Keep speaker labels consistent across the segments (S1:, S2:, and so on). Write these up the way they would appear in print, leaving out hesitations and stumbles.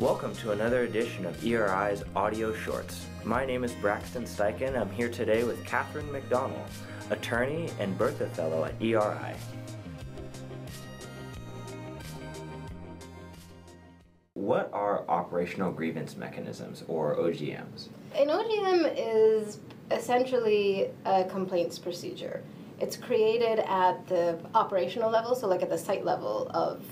S1: Welcome to another edition of ERI's Audio Shorts. My name is Braxton Steichen. I'm here today with Katherine McDonnell, attorney and Bertha Fellow at ERI. What are operational grievance mechanisms, or OGMs?
S2: An OGM is essentially a complaints procedure. It's created at the operational level, so like at the site level of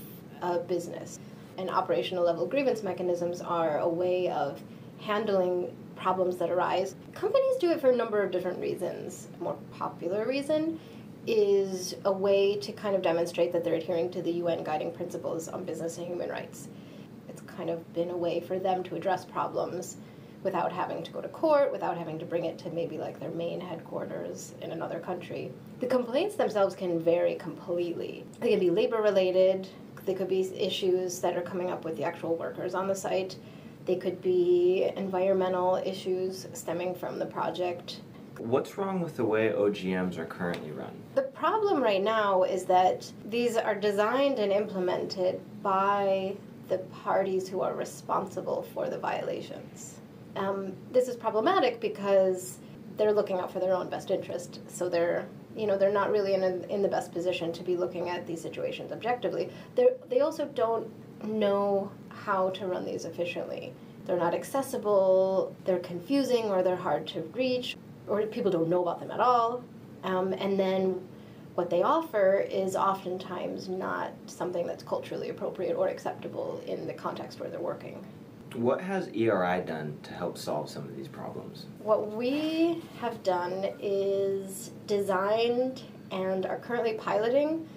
S2: a business. And operational level grievance mechanisms are a way of handling problems that arise. Companies do it for a number of different reasons. A more popular reason is a way to kind of demonstrate that they're adhering to the UN guiding principles on business and human rights. It's kind of been a way for them to address problems without having to go to court, without having to bring it to maybe like their main headquarters in another country. The complaints themselves can vary completely. They can be labor related. They could be issues that are coming up with the actual workers on the site. They could be environmental issues stemming from the project.
S1: What's wrong with the way OGMs are currently run?
S2: The problem right now is that these are designed and implemented by the parties who are responsible for the violations. This is problematic because they're looking out for their own best interest, so they're not really in the best position to be looking at these situations objectively. They also don't know how to run these efficiently. They're not accessible, they're confusing, or they're hard to reach, or people don't know about them at all. And then what they offer is oftentimes not something that's culturally appropriate or acceptable in the context where they're working.
S1: What has ERI done to help solve some of these problems?
S2: What we have done is designed and are currently piloting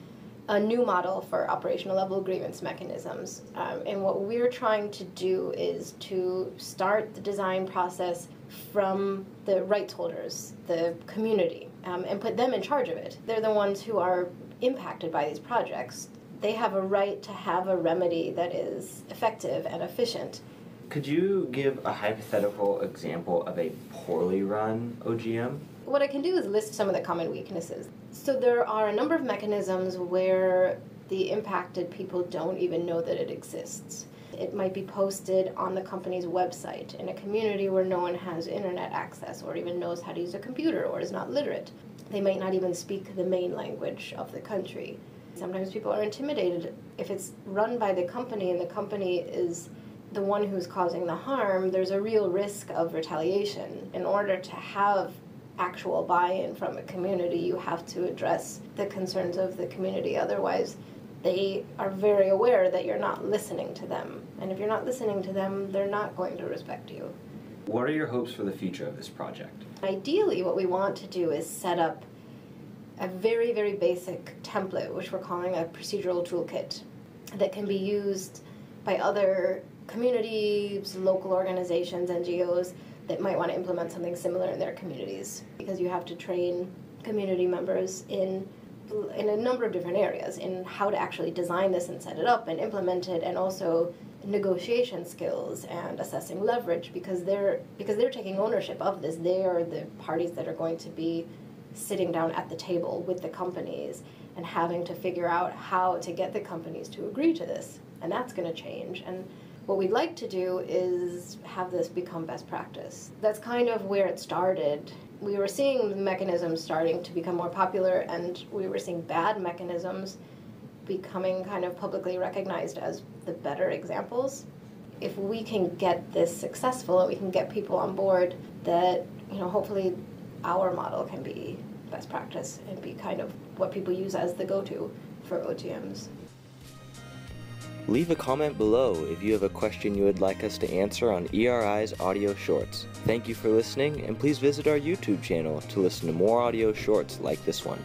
S2: a new model for operational level grievance mechanisms. And what we're trying to do is to start the design process from the rights holders, the community, and put them in charge of it. They're the ones who are impacted by these projects. They have a right to have a remedy that is effective and efficient.
S1: Could you give a hypothetical example of a poorly run OGM?
S2: What I can do is list some of the common weaknesses. So there are a number of mechanisms where the impacted people don't even know that it exists. It might be posted on the company's website in a community where no one has internet access or even knows how to use a computer or is not literate. They might not even speak the main language of the country. Sometimes people are intimidated. If it's run by the company and the company is the one who's causing the harm, there's a real risk of retaliation. In order to have actual buy-in from a community, you have to address the concerns of the community. Otherwise, they are very aware that you're not listening to them. And if you're not listening to them, they're not going to respect you.
S1: What are your hopes for the future of this project?
S2: Ideally, what we want to do is set up a very, very basic template, which we're calling a procedural toolkit, that can be used by other communities, local organizations, NGOs that might want to implement something similar in their communities, because you have to train community members in a number of different areas in how to actually design this and set it up and implement it, and also negotiation skills and assessing leverage, because they're taking ownership of this. They are the parties that are going to be sitting down at the table with the companies and having to figure out how to get the companies to agree to this, and that's going to change. And what we'd like to do is have this become best practice. That's kind of where it started. We were seeing the mechanisms starting to become more popular, and we were seeing bad mechanisms becoming kind of publicly recognized as the better examples. If we can get this successful and we can get people on board, that hopefully our model can be best practice and be kind of what people use as the go-to for OGMs.
S1: Leave a comment below if you have a question you would like us to answer on ERI's audio shorts. Thank you for listening, and please visit our YouTube channel to listen to more audio shorts like this one.